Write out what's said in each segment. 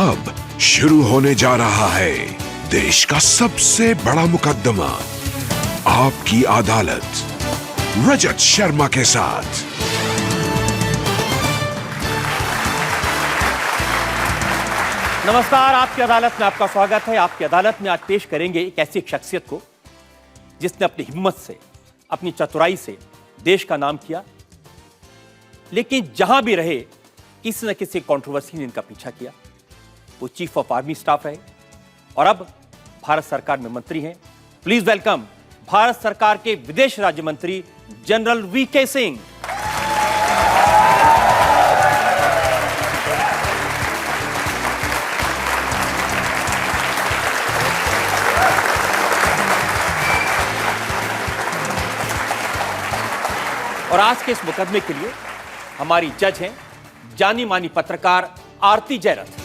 अब शुरू होने जा रहा है देश का सबसे बड़ा मुकदमा, आपकी अदालत, रजत शर्मा के साथ। नमस्कार, आपकी अदालत में आपका स्वागत है। आपकी अदालत में आज पेश करेंगे एक ऐसी शख्सियत को जिसने अपनी हिम्मत से, अपनी चतुराई से देश का नाम किया, लेकिन जहां भी रहे किसी न किसी कंट्रोवर्सी ने इनका पीछा किया। वो चीफ ऑफ आर्मी स्टाफ रहे और अब भारत सरकार में मंत्री हैं। प्लीज वेलकम भारत सरकार के विदेश राज्य मंत्री जनरल वीके सिंह। और आज के इस मुकदमे के लिए हमारी जज हैं जानी मानी पत्रकार आरती जयरथ।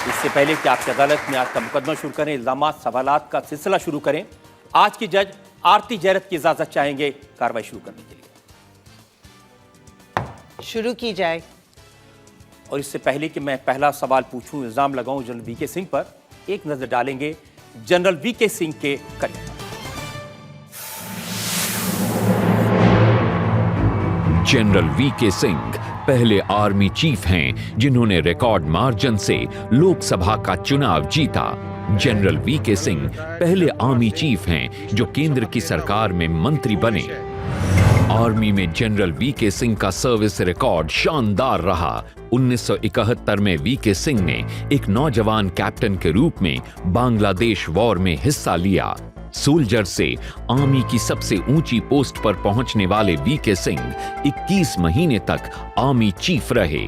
इससे पहले कि आपकी अदालत में आज का मुकदमा शुरू करें, इल्जामात सवालात का सिलसिला शुरू करें, आज की जज आरती जयरथ की इजाजत चाहेंगे कार्रवाई शुरू करने के लिए। शुरू की जाए। और इससे पहले कि मैं पहला सवाल पूछूं, इल्जाम लगाऊं जनरल वीके सिंह पर, एक नजर डालेंगे जनरल वीके सिंह के करियर पर। जनरल वीके सिंह पहले आर्मी चीफ हैं जिन्होंने रिकॉर्ड मार्जिन से लोकसभा का चुनाव जीता। जनरल वीके सिंह पहले आर्मी चीफ हैं जो केंद्र की सरकार में मंत्री बने। आर्मी में जनरल वीके सिंह का सर्विस रिकॉर्ड शानदार रहा। 1971 में वीके सिंह ने एक नौजवान कैप्टन के रूप में बांग्लादेश वॉर में हिस्सा लिया। सोल्जर से आर्मी की सबसे ऊंची पोस्ट पर पहुंचने वाले वीके सिंह 21 महीने तक आर्मी चीफ रहे।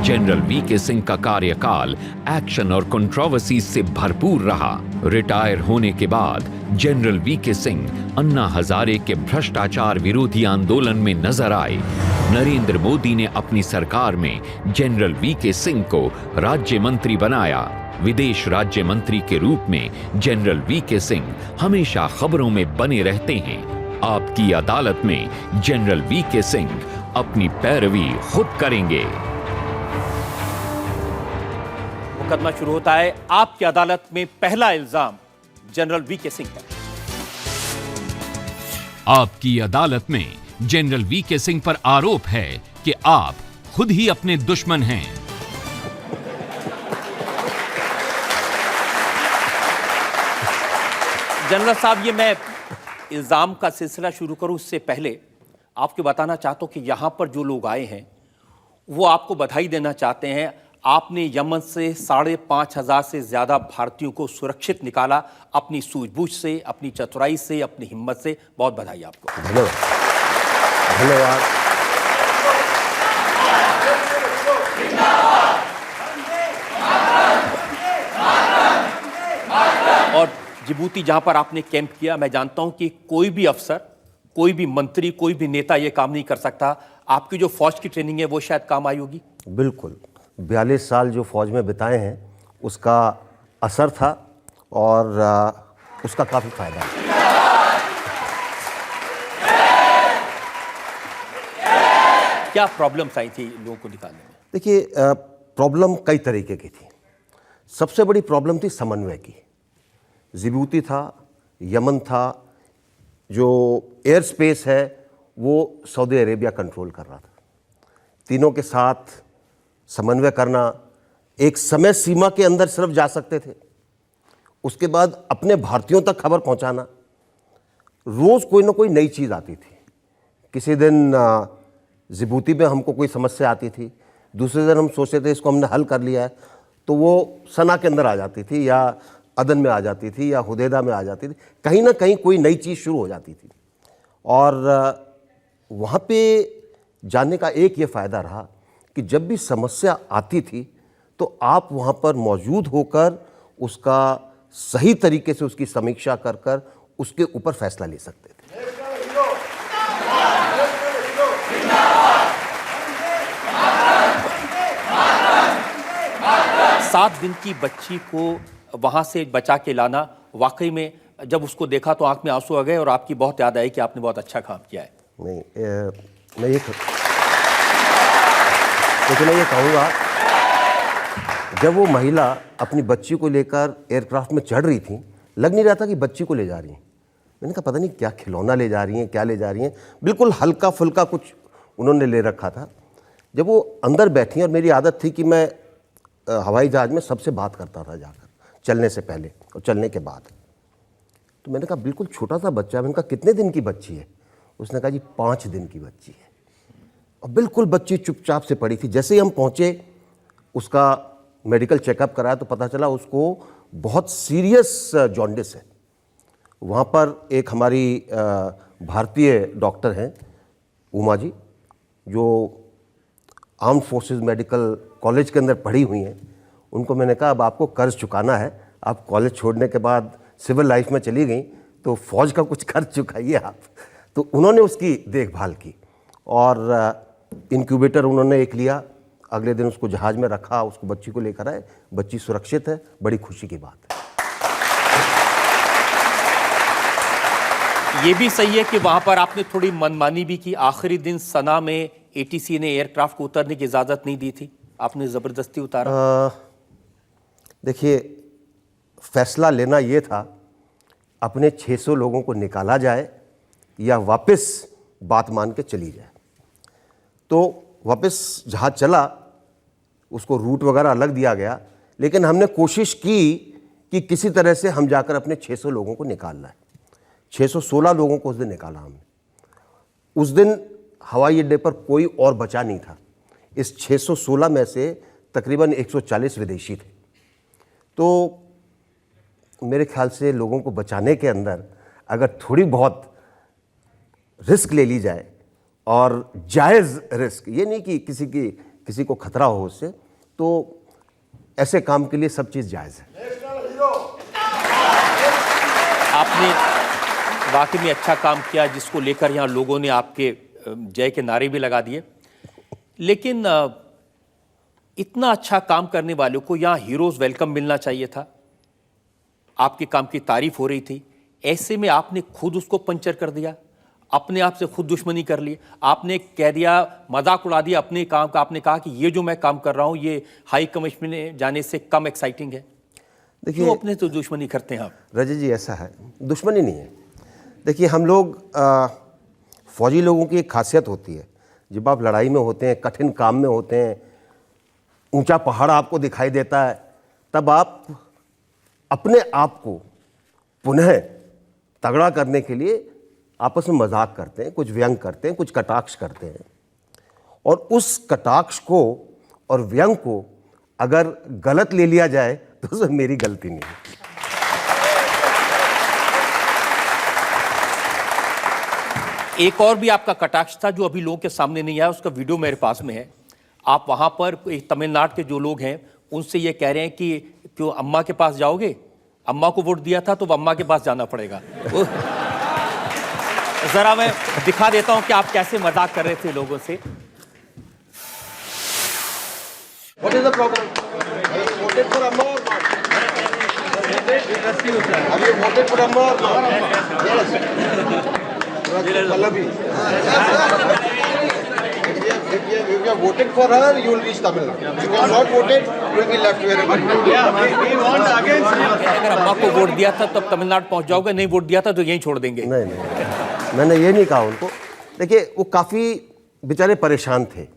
जनरल वीके सिंह का कार्यकाल एक्शन और कंट्रोवर्सी से भरपूर रहा। रिटायर होने के बाद जनरल वीके सिंह अन्ना हजारे के भ्रष्टाचार विरोधी आंदोलन में नजर आए। नरेंद्र मोदी ने अपनी सरकार में जनरल वीके सिंह को राज्य मंत्री बनाया। विदेश राज्य मंत्री के रूप में जनरल वीके सिंह हमेशा खबरों में बने रहते हैं। आपकी अदालत में जनरल वीके सिंह अपनी पैरवी खुद करेंगे। मुकदमा शुरू होता है। आपकी अदालत में पहला इल्जाम जनरल वीके सिंह पर। आपकी अदालत में जनरल वीके सिंह पर आरोप है कि आप खुद ही अपने दुश्मन हैं। जनरल साहब, ये मैं इल्जाम का सिलसिला शुरू करूं उससे पहले आपको बताना चाहता हूं कि यहां पर जो लोग आए हैं वो आपको बधाई देना चाहते हैं। आपने यमन से 5,500 से ज्यादा भारतीयों को सुरक्षित निकाला अपनी सूझबूझ से, अपनी चतुराई से, अपनी हिम्मत से। बहुत बधाई आपको। धन्यवाद। धन्यवाद। और जिबूती जहां पर आपने कैंप किया, मैं जानता हूं कि कोई भी अफसर, कोई भी मंत्री, कोई भी नेता ये काम नहीं कर सकता। आपकी जो फौज की ट्रेनिंग है वो शायद काम आई होगी। बिल्कुल, 42 साल जो फौज में बिताए हैं उसका असर था और उसका काफी फायदा है। क्या प्रॉब्लम्स आई थी लोगों को निकालने में? देखिए, प्रॉब्लम कई तरीके की थी। सबसे बड़ी प्रॉब्लम थी समन्वय की। जिबूती था, यमन था, जो एयर स्पेस है वो सऊदी अरेबिया कंट्रोल कर रहा था। तीनों के साथ समन्वय करना, एक समय सीमा के अंदर सिर्फ जा सकते थे, उसके बाद अपने भारतीयों तक खबर पहुंचाना। रोज़ कोई ना कोई नई चीज़ आती थी। किसी दिन जिबूती में हमको कोई समस्या आती थी, दूसरे दिन हम सोचते थे इसको हमने हल कर लिया है, तो वो सना के अंदर आ जाती थी या अदन में आ जाती थी या हुदैदा में आ जाती थी। कहीं ना कहीं कोई नई चीज़ शुरू हो जाती थी। और वहाँ पे जाने का एक ये फ़ायदा रहा कि जब भी समस्या आती थी तो आप वहाँ पर मौजूद होकर उसका सही तरीके से उसकी समीक्षा कर कर उसके ऊपर फैसला ले सकते थे। 7 दिन की बच्ची को वहाँ से बचा के लाना, वाकई में जब उसको देखा तो आंख में आंसू आ गए और आपकी बहुत याद आई कि आपने बहुत अच्छा काम किया है। नहीं लेकिन मैं ये कहूँगा, जब वो महिला अपनी बच्ची को लेकर एयरक्राफ्ट में चढ़ रही थी, लग नहीं रहा था कि बच्ची को ले जा रही हैं। मैंने कहा पता नहीं क्या खिलौना ले जा रही हैं, क्या ले जा रही हैं, बिल्कुल हल्का फुल्का कुछ उन्होंने ले रखा था। जब वो अंदर बैठी, और मेरी आदत थी कि मैं हवाई जहाज़ में सबसे बात करता था जाकर, चलने से पहले और चलने के बाद। तो मैंने कहा बिल्कुल छोटा सा बच्चा, मैंने कहा कितने दिन की बच्ची है? उसने कहा जी 5 दिन की बच्ची है। और बिल्कुल बच्ची चुपचाप से पड़ी थी। जैसे ही हम पहुँचे, उसका मेडिकल चेकअप कराया तो पता चला उसको बहुत सीरियस जॉन्डिस है। वहाँ पर एक हमारी भारतीय डॉक्टर हैं उमा जी, जो आर्म्ड फोर्सेस मेडिकल कॉलेज के अंदर पढ़ी हुई हैं। उनको मैंने कहा अब आपको कर्ज चुकाना है, आप कॉलेज छोड़ने के बाद सिविल लाइफ में चली गई, तो फौज का कुछ कर्ज चुकाइए आप। तो उन्होंने उसकी देखभाल की और इंक्यूबेटर उन्होंने एक लिया, अगले दिन उसको जहाज़ में रखा, उसको बच्ची को लेकर आए, बच्ची सुरक्षित है, बड़ी खुशी की बात है। ये भी सही है कि वहां पर आपने थोड़ी मनमानी भी की। आखिरी दिन सना में एटीसी ने एयरक्राफ्ट को उतरने की इजाज़त नहीं दी थी, आपने ज़बरदस्ती उतारा। देखिए, फैसला लेना ये था अपने 600 लोगों को निकाला जाए या वापस बात मान के चली जाए। तो वापस जहाज चला, उसको रूट वगैरह अलग दिया गया, लेकिन हमने कोशिश की कि किसी तरह से हम जाकर अपने 600 लोगों को निकालना है। 616 लोगों को उस दिन निकाला हमने। उस दिन हवाई अड्डे पर कोई और बचा नहीं था। इस 616 में से तकरीबन 140 विदेशी थे। तो मेरे ख्याल से लोगों को बचाने के अंदर अगर थोड़ी बहुत रिस्क ले ली जाए, और जायज़ रिस्क, ये नहीं कि किसी को खतरा हो उससे, तो ऐसे काम के लिए सब चीज़ जायज़ है। आपने वाकई में अच्छा काम किया, जिसको लेकर यहाँ लोगों ने आपके जय के नारे भी लगा दिए। लेकिन इतना अच्छा काम करने वालों को यहाँ हीरोज़ वेलकम मिलना चाहिए था। आपके काम की तारीफ हो रही थी, ऐसे में आपने खुद उसको पंचर कर दिया, अपने आप से खुद दुश्मनी कर ली। आपने कह दिया, मजाक उड़ा दिया अपने काम का। आपने कहा कि ये जो मैं काम कर रहा हूँ ये हाई कमिश्नर में जाने से कम एक्साइटिंग है। देखिए, क्यों अपने तो दुश्मनी करते हैं आप? रजत जी, ऐसा है, दुश्मनी नहीं है। देखिए, हम लोग फौजी लोगों की एक खासियत होती है, जब आप लड़ाई में होते हैं, कठिन काम में होते हैं, ऊंचा पहाड़ आपको दिखाई देता है, तब आप अपने आप को पुनः तगड़ा करने के लिए आपस में मजाक करते हैं, कुछ व्यंग करते हैं, कुछ कटाक्ष करते हैं। और उस कटाक्ष को और व्यंग को अगर गलत ले लिया जाए तो उसमें मेरी गलती नहीं है। एक और भी आपका कटाक्ष था जो अभी लोगों के सामने नहीं आया, उसका वीडियो मेरे पास में है। आप वहां पर तमिलनाडु के जो लोग हैं उनसे ये कह रहे हैं कि क्यों अम्मा के पास जाओगे, अम्मा को वोट दिया था तो अम्मा के पास जाना पड़ेगा। जरा मैं दिखा देता हूं कि आप कैसे मजाक कर रहे थे लोगों से। What is the problem? Have you voted for Amma or not? Have you voted for Amma or not? Yes. Pallavi. If you have voted for her, you will reach Tamil Nadu. If you have not voted, you will be left wherever you are. अगर अम्मा को vote दिया था तब तमिलनाडु पहुंच जाओगे, नहीं vote दिया था तो यहीं छोड़ देंगे। नहीं, मैंने ये नहीं कहा उनको। देखिए, वो काफ़ी बेचारे परेशान थे,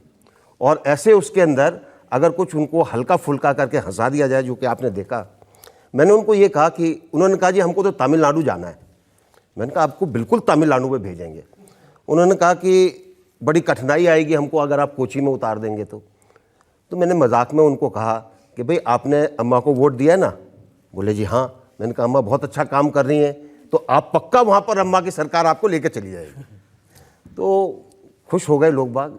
और ऐसे उसके अंदर अगर कुछ उनको हल्का फुल्का करके हंसा दिया जाए, जो कि आपने देखा। मैंने उनको ये कहा कि, उन्होंने कहा जी हमको तो तमिलनाडु जाना है। मैंने कहा आपको बिल्कुल तमिलनाडु में भेजेंगे। उन्होंने कहा कि बड़ी कठिनाई आएगी हमको अगर आप कोची में उतार देंगे तो मैंने मजाक में उनको कहा कि भाई आपने अम्मा को वोट दिया है ना? बोले जी हाँ। मैंने कहा अम्मा बहुत अच्छा काम कर रही हैं, तो आप पक्का वहाँ पर अम्मा की सरकार आपको लेकर चली जाएगी। तो खुश हो गए लोग बाग।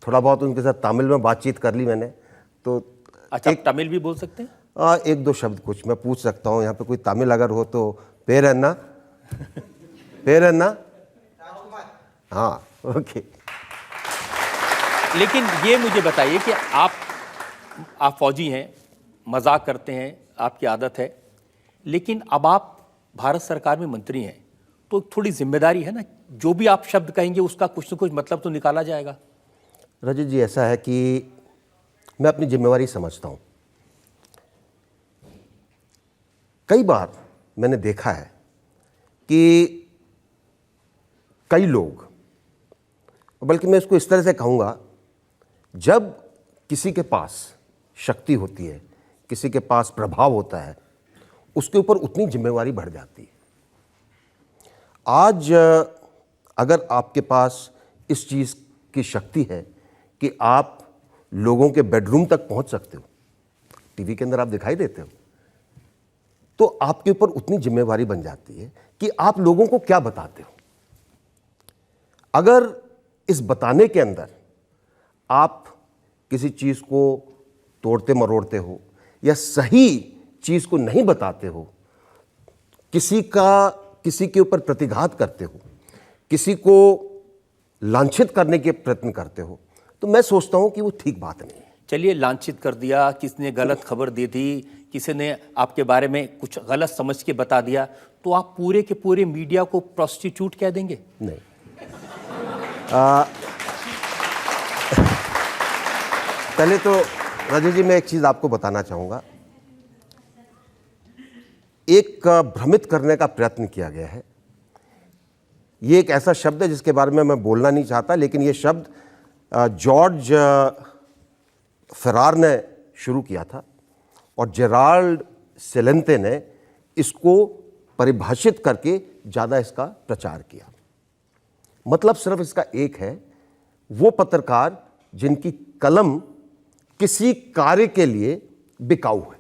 थोड़ा बहुत उनके साथ तमिल में बातचीत कर ली मैंने। तो अच्छा, तमिल भी बोल सकते हैं? एक दो शब्द कुछ मैं पूछ सकता हूँ। यहाँ पे कोई तमिल अगर हो तो पेरन्ना, पेरन्ना, हाँ ओके। लेकिन ये मुझे बताइए कि आप फौजी हैं, मजाक करते हैं, आपकी आदत है, लेकिन अब आप भारत सरकार में मंत्री हैं, तो थोड़ी जिम्मेदारी है ना, जो भी आप शब्द कहेंगे उसका कुछ न कुछ मतलब तो निकाला जाएगा। रजत जी, ऐसा है कि मैं अपनी जिम्मेवारी समझता हूँ। कई बार मैंने देखा है कि कई लोग, बल्कि मैं इसको इस तरह से कहूँगा, जब किसी के पास शक्ति होती है, किसी के पास प्रभाव होता है, उसके ऊपर उतनी जिम्मेवारी बढ़ जाती है। आज अगर आपके पास इस चीज़ की शक्ति है कि आप लोगों के बेडरूम तक पहुंच सकते हो, टीवी के अंदर आप दिखाई देते हो, तो आपके ऊपर उतनी जिम्मेवारी बन जाती है कि आप लोगों को क्या बताते हो। अगर इस बताने के अंदर आप किसी चीज़ को तोड़ते मरोड़ते हो या सही चीज़ को नहीं बताते हो, किसी के ऊपर प्रतिघात करते हो, किसी को लांछित करने के प्रयत्न करते हो, तो मैं सोचता हूं कि वो ठीक बात नहीं है। चलिए, लांछित कर दिया, किसी ने गलत खबर दे दी, किसी ने आपके बारे में कुछ गलत समझ के बता दिया, तो आप पूरे के पूरे मीडिया को प्रोस्टिट्यूट कह देंगे? नहीं। पहले तो राजेश जी, मैं एक चीज़ आपको बताना चाहूँगा। एक भ्रमित करने का प्रयत्न किया गया है। ये एक ऐसा शब्द है जिसके बारे में मैं बोलना नहीं चाहता, लेकिन ये शब्द जॉर्ज फेरार ने शुरू किया था और जेराल्ड सेलेंते ने इसको परिभाषित करके ज़्यादा इसका प्रचार किया। मतलब सिर्फ इसका एक है, वो पत्रकार जिनकी कलम किसी कार्य के लिए बिकाऊ है।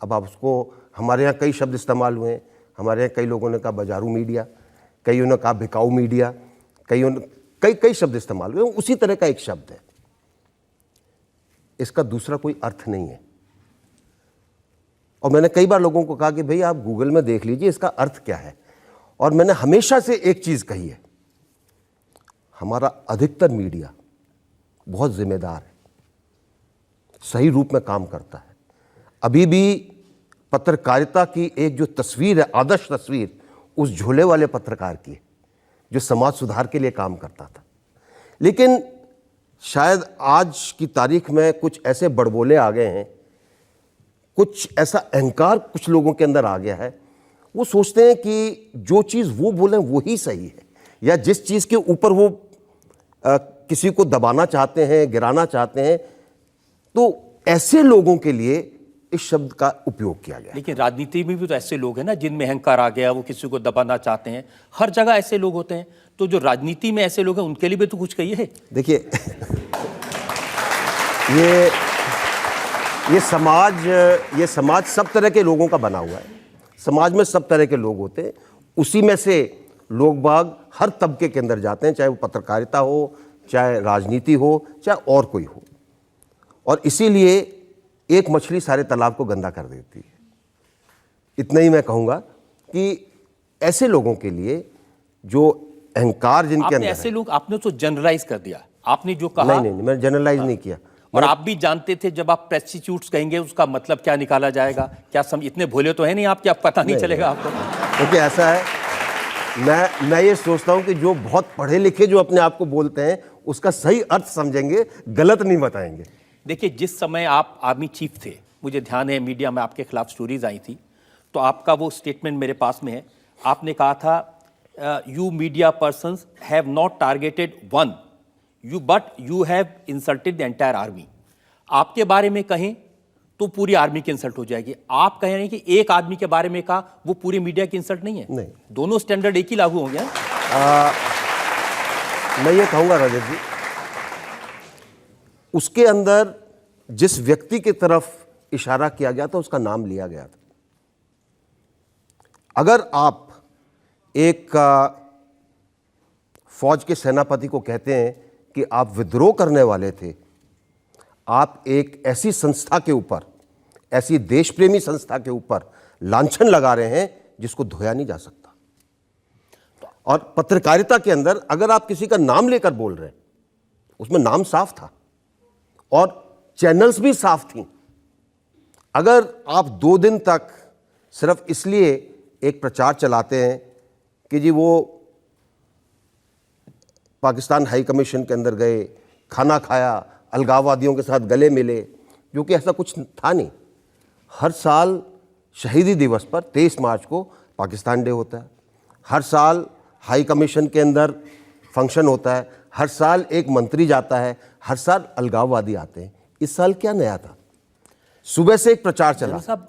अब आप उसको, हमारे यहाँ कई शब्द इस्तेमाल हुए हैं। हमारे यहाँ कई लोगों ने कहा बाजारू मीडिया, कईयों ने कहा बिकाऊ मीडिया, कई शब्द इस्तेमाल हुए। उसी तरह का एक शब्द है, इसका दूसरा कोई अर्थ नहीं है। और मैंने कई बार लोगों को कहा कि भाई आप गूगल में देख लीजिए इसका अर्थ क्या है। और मैंने हमेशा से एक चीज कही है, हमारा अधिकतर मीडिया बहुत जिम्मेदार है, सही रूप में काम करता है। अभी भी पत्रकारिता की एक जो तस्वीर है, आदर्श तस्वीर, उस झोले वाले पत्रकार की है जो समाज सुधार के लिए काम करता था। लेकिन शायद आज की तारीख में कुछ ऐसे बड़बोले आ गए हैं, कुछ ऐसा अहंकार कुछ लोगों के अंदर आ गया है। वो सोचते हैं कि जो चीज़ वो बोलें वो ही सही है, या जिस चीज़ के ऊपर वो किसी को दबाना चाहते हैं, गिराना चाहते हैं, तो ऐसे लोगों के लिए इस शब्द का उपयोग किया गया। लेकिन राजनीति में भी तो ऐसे लोग हैं ना जिनमें अहंकार आ गया, वो किसी को दबाना चाहते हैं। हर जगह ऐसे लोग होते हैं, तो जो राजनीति में ऐसे लोग हैं उनके लिए भी तो कुछ कहिए। देखिए ये समाज सब तरह के लोगों का बना हुआ है। समाज में सब तरह के लोग होते हैं, उसी में से लोग बाग हर तबके के अंदर जाते हैं, चाहे वो पत्रकारिता हो, चाहे राजनीति हो, चाहे और कोई हो। और इसीलिए एक मछली सारे तालाब को गंदा कर देती है। इतना ही मैं कहूँगा कि ऐसे लोगों के लिए जो अहंकार जिनके अंदर ऐसे लोग, आपने तो जनरलाइज कर दिया। आपने जो कहा, नहीं, मैंने जनरलाइज नहीं किया। और आप भी जानते थे जब आप प्रेस्टिट्यूट्स कहेंगे उसका मतलब क्या निकाला जाएगा, क्या इतने भोले तो है नहीं आप, क्या पता नहीं चलेगा आपको? क्योंकि ऐसा है, मैं ये सोचता हूं कि जो बहुत पढ़े लिखे जो अपने आप को बोलते हैं उसका सही अर्थ समझेंगे, गलत नहीं बताएंगे। देखिए, जिस समय आप आर्मी चीफ थे, मुझे ध्यान है मीडिया में आपके खिलाफ स्टोरीज आई थी, तो आपका वो स्टेटमेंट मेरे पास में है। आपने कहा था, you media persons have not targeted one but you have insulted the entire army. आपके बारे में कहें तो पूरी आर्मी की इंसल्ट हो जाएगी। आप कह रहे हैं कि एक आदमी के बारे में कहा, वो पूरी मीडिया की इंसल्ट नहीं है? नहीं, दोनों स्टैंडर्ड एक ही लागू होंगे। मैं ये कहूंगा रजत जी, उसके अंदर जिस व्यक्ति की तरफ इशारा किया गया था उसका नाम लिया गया था। अगर आप एक फौज के सेनापति को कहते हैं कि आप विद्रोह करने वाले थे, आप एक ऐसी संस्था के ऊपर, ऐसी देशप्रेमी संस्था के ऊपर लांछन लगा रहे हैं जिसको धोया नहीं जा सकता। और पत्रकारिता के अंदर अगर आप किसी का नाम लेकर बोल रहे हैं, उसमें नाम साफ था और चैनल्स भी साफ थी। अगर आप 2 दिन तक सिर्फ इसलिए एक प्रचार चलाते हैं कि जी वो पाकिस्तान हाई कमीशन के अंदर गए, खाना खाया, अलगाववादियों के साथ गले मिले, जो कि ऐसा कुछ था नहीं। हर साल शहीदी दिवस पर 23 मार्च को पाकिस्तान डे होता है, हर साल हाई कमीशन के अंदर फंक्शन होता है, हर साल एक मंत्री जाता है, हर साल अलगाववादी आते हैं। इस साल क्या नया था? सुबह से एक प्रचार चला। साहब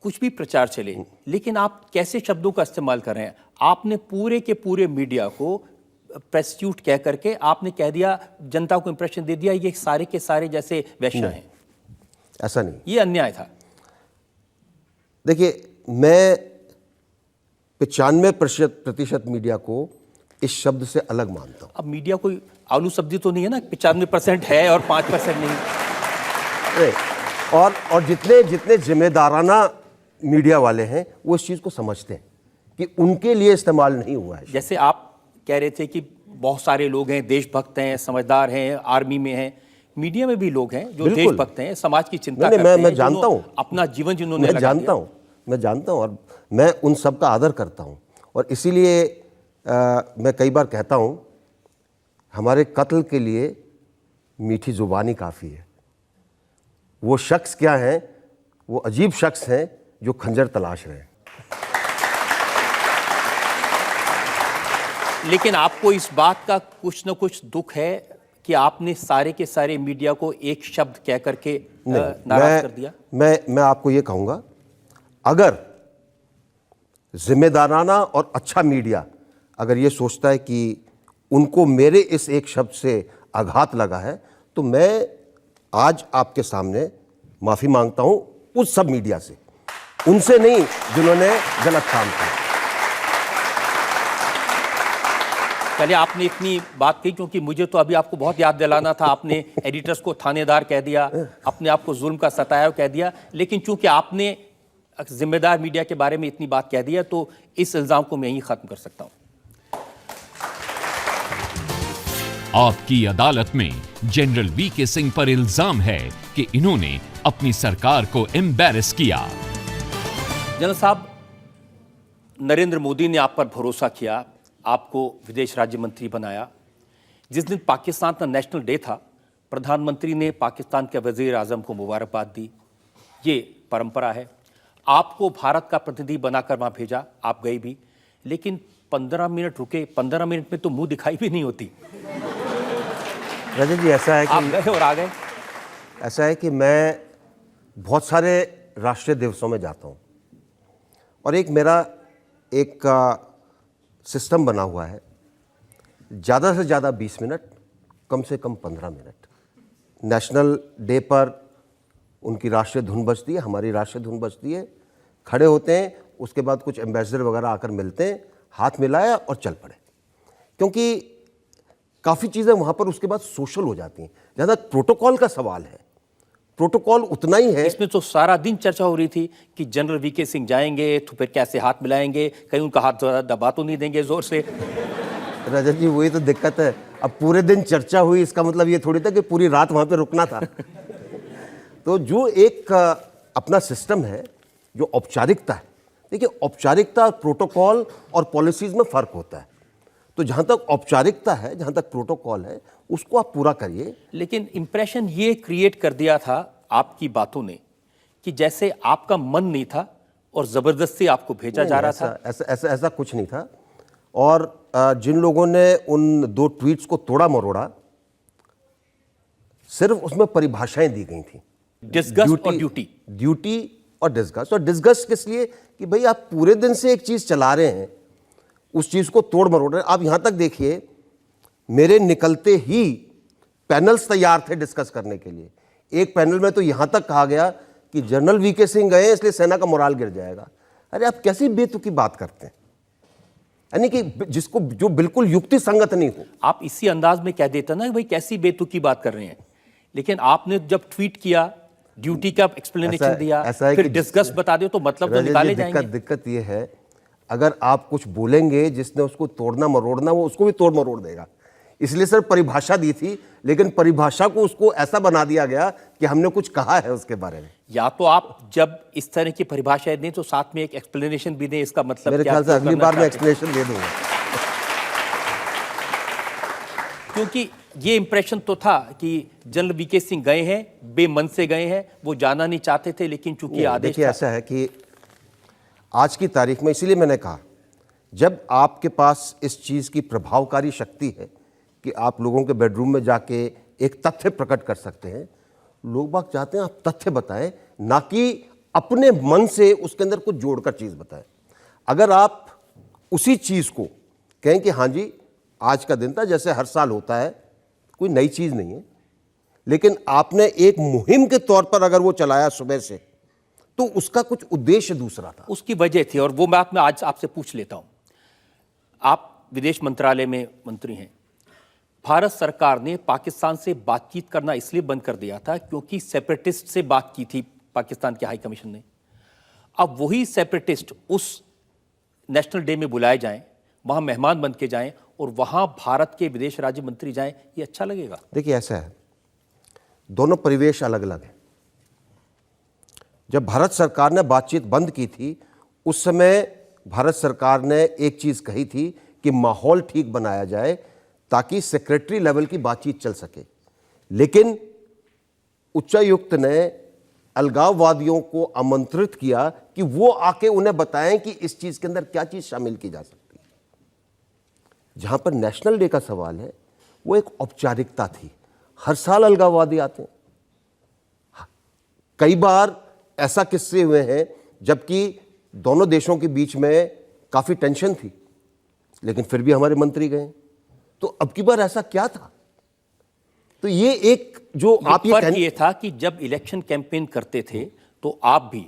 कुछ भी प्रचार चले, लेकिन आप कैसे शब्दों का इस्तेमाल कर रहे हैं? आपने पूरे के पूरे मीडिया को प्रेस्टिट्यूट कह करके आपने कह दिया, जनता को इंप्रेशन दे दिया ये सारे के सारे जैसे वैश्य हैं। ऐसा नहीं, ये अन्याय था। देखिए, मैं 95% मीडिया को इस शब्द से अलग मानता हूं। अब मीडिया कोई आलू सब्जी तो नहीं है ना, 95% है और 5% नहीं। और जितने जिम्मेदाराना मीडिया वाले हैं वो इस चीज़ को समझते हैं कि उनके लिए इस्तेमाल नहीं हुआ है। जैसे आप कह रहे थे कि बहुत सारे लोग हैं, देशभक्त हैं, समझदार हैं, आर्मी में हैं, मीडिया में भी लोग हैं जो देशभक्त हैं, समाज की चिंता करते हैं। मैं जानता हूँ, अपना जीवन जिन्होंने मैं जानता हूँ और मैं उन सब का आदर करता हूँ। और इसीलिए मैं कई बार कहता हूँ, हमारे कत्ल के लिए मीठी जुबानी काफ़ी है। वो शख्स क्या हैं? वो अजीब शख्स हैं जो खंजर तलाश रहे हैं। लेकिन आपको इस बात का कुछ न कुछ दुख है कि आपने सारे के सारे मीडिया को एक शब्द कह करके नाराज कर दिया। मैं आपको ये कहूँगा, अगर जिम्मेदाराना और अच्छा मीडिया अगर ये सोचता है कि उनको मेरे इस एक शब्द से आघात लगा है, तो मैं आज आपके सामने माफ़ी मांगता हूँ उस सब मीडिया से, उनसे नहीं जिन्होंने गलत काम किया। चलिए, आपने इतनी बात कही, क्योंकि मुझे तो अभी आपको बहुत याद दिलाना था। आपने एडिटर्स को थानेदार कह दिया, अपने आप को जुल्म का सताया कह दिया, लेकिन चूंकि आपने जिम्मेदार मीडिया के बारे में इतनी बात कह दी है, तो इस इल्जाम को मैं यहीं खत्म कर सकता हूं। आपकी अदालत में जनरल वीके सिंह पर इल्जाम है कि इन्होंने अपनी सरकार को एम्बैरेस किया। जनरल साहब, नरेंद्र मोदी ने आप पर भरोसा किया, आपको विदेश राज्य मंत्री बनाया। जिस दिन पाकिस्तान का नेशनल डे था, प्रधानमंत्री ने पाकिस्तान के वजीर आजम को मुबारकबाद दी। ये परंपरा है। आपको भारत का प्रतिनिधि बनाकर वहां भेजा, आप गए भी, लेकिन 15 मिनट रुके। 15 मिनट में तो मुंह दिखाई भी नहीं होती। रजत जी, ऐसा है कि आप गए और आ गए। ऐसा है कि मैं बहुत सारे राष्ट्रीय दिवसों में जाता हूँ और मेरा एक सिस्टम बना हुआ है, ज़्यादा से ज़्यादा 20 मिनट, कम से कम 15 मिनट। नेशनल डे पर उनकी राष्ट्रीय धुन बजती है, हमारी राष्ट्रीय धुन बजती है, खड़े होते हैं, उसके बाद कुछ एम्बेसडर वगैरह आकर मिलते हैं, हाथ मिलाया और चल पड़े। क्योंकि काफ़ी चीज़ें वहाँ पर उसके बाद सोशल हो जाती हैं। जहाँ तक प्रोटोकॉल का सवाल है, प्रोटोकॉल उतना ही है। इसमें तो सारा दिन चर्चा हो रही थी कि जनरल वीके सिंह जाएंगे तो फिर कैसे हाथ मिलाएंगे, कहीं उनका हाथ दबा तो नहीं देंगे जोर से। रजत जी, वही तो दिक्कत है। अब पूरे दिन चर्चा हुई, इसका मतलब ये थोड़ी था कि पूरी रात वहाँ पे रुकना था। तो जो एक अपना सिस्टम है, जो औपचारिकता है, देखिए औपचारिकता, प्रोटोकॉल और पॉलिसीज में फ़र्क होता है। तो जहाँ तक औपचारिकता है, जहाँ तक प्रोटोकॉल है, उसको आप पूरा करिए। लेकिन इंप्रेशन ये क्रिएट कर दिया था आपकी बातों ने कि जैसे आपका मन नहीं था और ज़बरदस्ती आपको भेजा जा रहा था। ऐसा कुछ नहीं था। और जिन लोगों ने उन 2 ट्वीट्स को तोड़ा मरोड़ा, सिर्फ उसमें परिभाषाएं दी गई थी, डिस्गस्ट और ड्यूटी। ड्यूटी और डिस्गस्ट। और डिस्गस्ट किस लिए? कि भाई आप पूरे दिन से एक चीज़ चला रहे हैं, उस चीज़ को तोड़ मरोड़ रहे हैं। आप यहाँ तक देखिए, मेरे निकलते ही पैनल्स तैयार थे डिस्कस करने के लिए। एक पैनल में तो यहाँ तक कहा गया कि जनरल वीके सिंह गए इसलिए सेना का मोराल गिर जाएगा। अरे आप कैसी बेतुकी बात करते हैं, यानी कि जिसको जो बिल्कुल युक्ति संगत नहीं हो। आप इसी अंदाज में कह देते ना कि भाई कैसी बेतुकी बात कर रहे हैं, लेकिन आपने जब ट्वीट किया, ड्यूटी का एक्सप्लेनेशन दिया, फिर डिस्गस्ट बता दो, तो मतलब तो निकाले जाएंगे। दिक्कत ये है, अगर आप कुछ बोलेंगे जिसने उसको तोड़ना मरोड़ना, वो उसको भी तोड़ मरोड़ देगा। इसलिए सर परिभाषा दी थी, लेकिन परिभाषा को उसको ऐसा बना दिया गया कि हमने कुछ कहा है उसके बारे में। या तो आप जब इस तरह की परिभाषाएं दें तो साथ में एक एक्सप्लेनेशन भी दें, इसका मतलब मेरे क्या ख्याल से आप अगली करना बार मैं चाहते हैं? एक्सप्लेनेशन दे दूंगा। क्योंकि ये इंप्रेशन तो था कि जनरल वीके सिंह गए हैं, बेमन से गए हैं, वो जाना नहीं चाहते थे, लेकिन चूंकि आदेश देखिए था। ऐसा है कि आज की तारीख में, इसीलिए मैंने कहा, जब आपके पास इस चीज़ की प्रभावकारी शक्ति है कि आप लोगों के बेडरूम में जाके एक तथ्य प्रकट कर सकते हैं, लोग बाग चाहते हैं आप तथ्य बताएं, ना कि अपने मन से उसके अंदर कुछ जोड़कर चीज़ बताएं। अगर आप उसी चीज़ को कहें कि हाँ जी आज का दिन था, जैसे हर साल होता है, कोई नई चीज़ नहीं है, लेकिन आपने एक मुहिम के तौर पर अगर वो चलाया सुबह से, तो उसका कुछ उद्देश्य दूसरा था। उसकी वजह थी, और वो बात मैं आज आपसे पूछ लेता हूं। आप विदेश मंत्रालय में मंत्री हैं। भारत सरकार ने पाकिस्तान से बातचीत करना इसलिए बंद कर दिया था क्योंकि सेपरेटिस्ट से बात की थी पाकिस्तान के हाई कमीशन ने। अब वही सेपरेटिस्ट उस नेशनल डे में बुलाए जाएं, वहां मेहमान बन के जाएं और वहां भारत के विदेश राज्य मंत्री जाएं, ये अच्छा लगेगा? देखिए ऐसा है, दोनों परिवेश अलग अलग हैं। जब भारत सरकार ने बातचीत बंद की थी, उस समय भारत सरकार ने एक चीज़ कही थी कि माहौल ठीक बनाया जाए ताकि सेक्रेटरी लेवल की बातचीत चल सके। लेकिन उच्चायुक्त ने अलगाववादियों को आमंत्रित किया कि वो आके उन्हें बताएं कि इस चीज़ के अंदर क्या चीज़ शामिल की जा सकती है। जहां पर नेशनल डे का सवाल है, वो एक औपचारिकता थी। हर साल अलगाववादी आते हैं। कई बार ऐसा किस्से हुए हैं जबकि दोनों देशों के बीच में काफ़ी टेंशन थी, लेकिन फिर भी हमारे मंत्री गए। तो अब की बार ऐसा क्या था? तो ये एक जो आप ये फर्क ये था कि जब इलेक्शन कैंपेन करते थे तो आप भी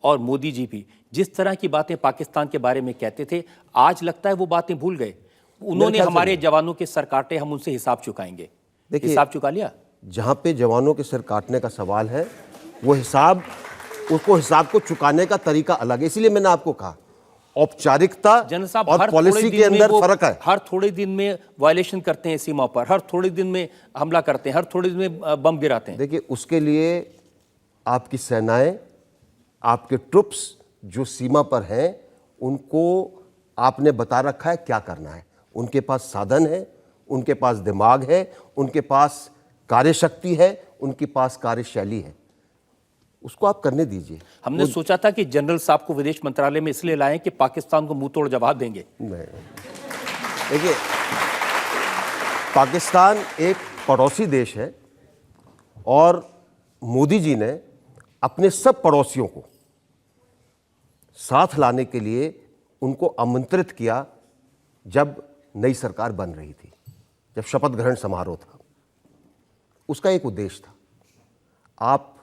और मोदी जी भी जिस तरह की बातें पाकिस्तान के बारे में कहते थे, आज लगता है वो बातें भूल गए। उन्होंने हमारे जवानों के सर काटे, हम उनसे हिसाब चुकाएंगे। देखिए, हिसाब चुका लिया? जहां पे जवानों के सर काटने का सवाल है, वो हिसाब, उसको हिसाब को चुकाने का तरीका अलग है। इसीलिए मैंने आपको कहा औपचारिकता और पॉलिसी के अंदर फर्क है। हर थोड़े दिन में वायलेशन करते हैं सीमा पर, हर थोड़े दिन में हमला करते हैं, हर थोड़े दिन में बम गिराते हैं। देखिए उसके लिए आपकी सेनाएं, आपके ट्रुप्स जो सीमा पर हैं, उनको आपने बता रखा है क्या करना है। उनके पास साधन है, उनके पास दिमाग है, उनके पास कार्यशक्ति है, उनके पास कार्यशैली है, उसको आप करने दीजिए। हमने सोचा था कि जनरल साहब को विदेश मंत्रालय में इसलिए लाएं कि पाकिस्तान को मुंह तोड़ जवाब देंगे। नहीं, देखिए पाकिस्तान एक पड़ोसी देश है और मोदी जी ने अपने सब पड़ोसियों को साथ लाने के लिए उनको आमंत्रित किया जब नई सरकार बन रही थी, जब शपथ ग्रहण समारोह था। उसका एक उद्देश्य था, आप